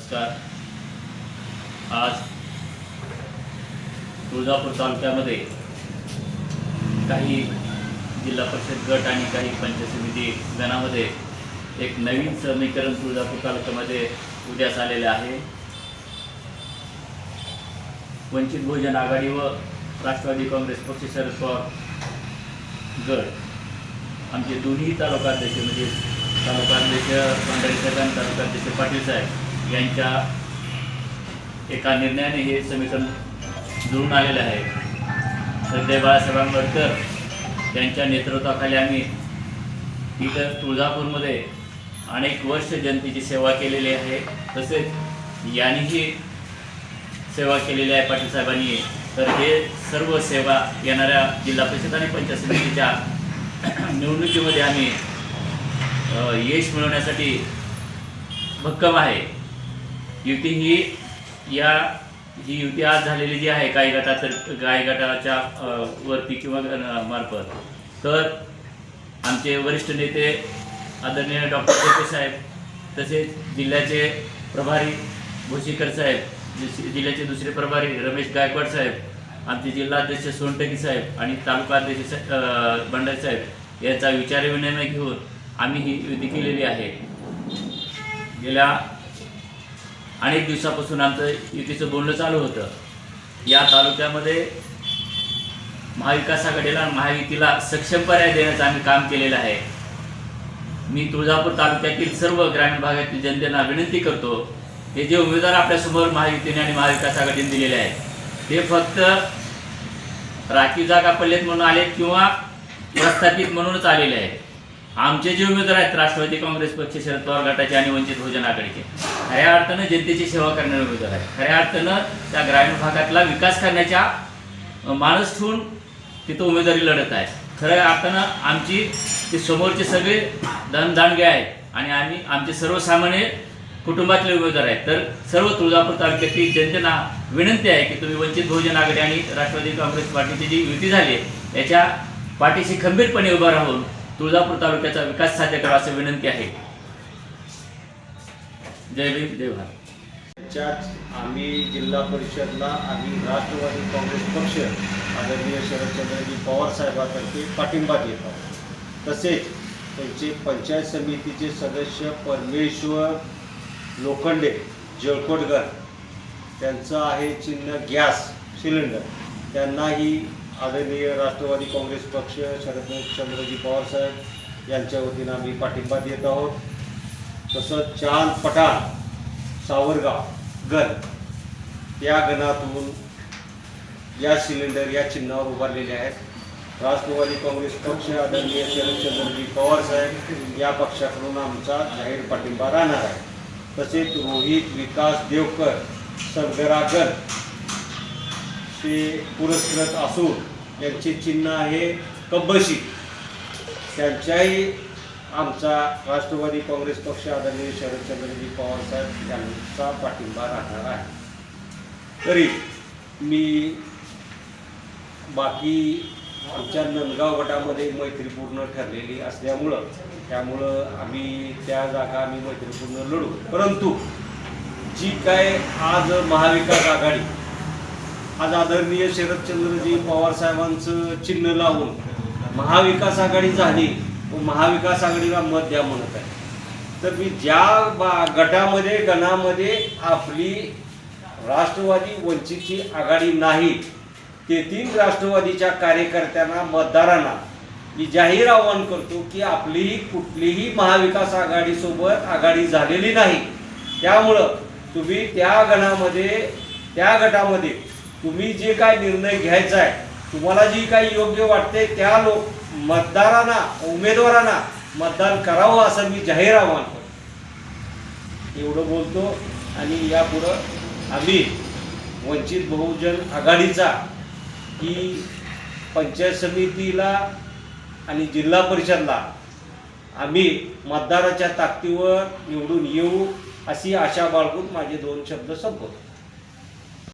नमस्कार। आज तुळजापूर तालुक्यामध्ये काही जिल्हा परिषद गट आणि काही पंचायत समिती गणामध्ये एक नवीन समीकरण तुळजापूर तालुक्यामध्ये उद्यास आलेले आहे। वंचित बहुजन आघाडी व राष्ट्रवादी काँग्रेस पक्ष शरद पवार गट आमचे दोन्ही तालुकाध्यक्ष म्हणजे तालुकाध्यक्ष मंडळीसाहेब आणि तालुकाध्यक्ष पाटील साहेब यांच्या एका निर्णयाने हे समीकरण जुळून आलेलं आहे। श्रद्धेय बाळासाहेब आंबेडकर यांच्या नेतृत्वाखाली आम्ही इथं तुळजापूरमध्ये अनेक वर्ष जनतेची सेवा केलेली आहे। तसेच यांनीही सेवा केलेली आहे पाटील साहेबांनी। तर हे सर्व सेवा येणाऱ्या जिल्हा परिषद आणि पंचायत समितीच्या निवडणुकीमध्ये आम्ही यश मिळवण्यासाठी भक्कम आहे। युती ही युती आज झालेली जी आहे काही गटाच्या वरती किंवा मार्फत, तर आमचे वरिष्ठ नेते आदरणीय डॉक्टर शेटे साहेब, तसेच जिल्ह्याचे प्रभारी भोशीकर साहेब, जिल्ह्याचे दुसरे प्रभारी रमेश गायकवाड साहेब, आमचे जिल्हाध्यक्ष सोनटकी साहेब आणि तालुकाध्यक्ष बंडारी साहेब यांचा विचारविनिमय घेऊन आम्ही ही युती केलेली आहे। गेल्या अनेक दिवसापासून आमचं युतीचं बोलणं चालू होतं। या तालुक्यामध्ये महाविकास आघाडीला आणि महायुतीला सक्षम पर्याय देण्याचं आम्ही काम केलेलं आहे। मी तुळजापूर तालुक्यातील सर्व ग्रामीण भागातील जनतेला विनंती करतो, हे जे उमेदवार आपल्यासमोर महायुतीने आणि महाविकास आघाडीने दिलेले आहेत ते फक्त राखीव जागा पडलेत म्हणून आलेत किंवा प्रस्थापित म्हणूनच आलेले आहेत। आमचे जे उमेदवार आहेत राष्ट्रवादी काँग्रेस पक्ष, शरद पवार गटाचे आणि वंचित बहुजन आघाडीचे, खऱ्या अर्थानं जनतेची सेवा करणारे उमेदवार आहेत। खऱ्या अर्थानं त्या ग्रामीण भागातला विकास करण्याच्या मानस ठेवून तिथं उमेदवारी लढत आहे। खऱ्या अर्थानं आमची ते समोरचे सगळे धनदांडगे आहेत आणि आमचे सर्वसामान्य कुटुंबातले उमेदवार आहेत। तर सर्व तुळजापूर तालुक्यातील जनतेला विनंती आहे की तुम्ही वंचित बहुजन आघाडी आणि राष्ट्रवादी काँग्रेस पार्टीची जी युती झाली याच्या पाठीशी खंबीरपणे उभा राहून तुळजापूर तालुक्याचा विकास साध्य करा असं विनंती आहे। जय भीम, जय भारत। आम्ही जिल्हा परिषदला आम्ही राष्ट्रवादी काँग्रेस पक्ष आदरणीय शरदचंद्रजी पवार साहेबांतर्फे पाठिंबा देत आहोत। तसेच त्यांचे पंचायत समितीचे सदस्य परमेश्वर लोखंडे जळकोटकर, त्यांचं आहे चिन्ह गॅस सिलेंडर, त्यांनाही आदरणीय राष्ट्रवादी काँग्रेस पक्ष शरदचंद्रजी पवार साहेब यांच्या वतीनं आम्ही पाठिंबा देत आहोत। तसंच चांद पठाण सावरगाव गण या गणातून या सिलेंडर या चिन्हावर उभारलेले आहेत। राष्ट्रवादी काँग्रेस पक्ष आदरणीय शरदचंद्रजी पवार साहेब या पक्षाकडून आमचा जाहीर पाठिंबा राहणार आहे। तसेच रोहित विकास देवकर सरगरागण ते पुरस्कृत असून यांचे चिन्ह आहे कब्बशी, त्यांच्याही आमचा राष्ट्रवादी काँग्रेस पक्ष आदरणीय शरदचंद्रजी पवार साहेब यांचा पाठिंबा राहणार आहे। तरी मी बाकी आमच्या नंदगाव गटामध्ये मैत्रीपूर्ण ठरलेली असल्यामुळं आम्ही त्या जागा आम्ही मैत्रीपूर्ण लढू। परंतु जी काय आज महाविकास आघाडी आज आदरणीय शरदचंद्रजी पवार साहेबांचं चिन्ह लावून महाविकास आघाडी झाली व महाविकास आघाडीला मत द्या म्हणत आहे, तर मी ज्या गणामध्ये आपली राष्ट्रवादी वंचितची आघाडी नाही तेथील राष्ट्रवादीच्या कार्यकर्त्यांना मतदारांना मी जाहीर आवाहन करतो की आपली कुठलीही महाविकास आघाडीसोबत आघाडी झालेली नाही। त्यामुळं तुम्ही त्या गटामध्ये तुम्ही जे काय निर्णय घ्यायचा आहे, तुम्हाला जी काही योग्य वाटते त्या मतदारांना उमेदवारांना मतदान करावं असं मी जाहीर आवाहन करतो। एवढं बोलतो आणि यापुढं आम्ही वंचित बहुजन आघाडीचा ही पंचायत समितीला आणि जिल्हा परिषदला आम्ही मतदाराच्या ताकदीवर निवडून येऊ अशी आशा बाळगून माझे 2 शब्द संपवतो।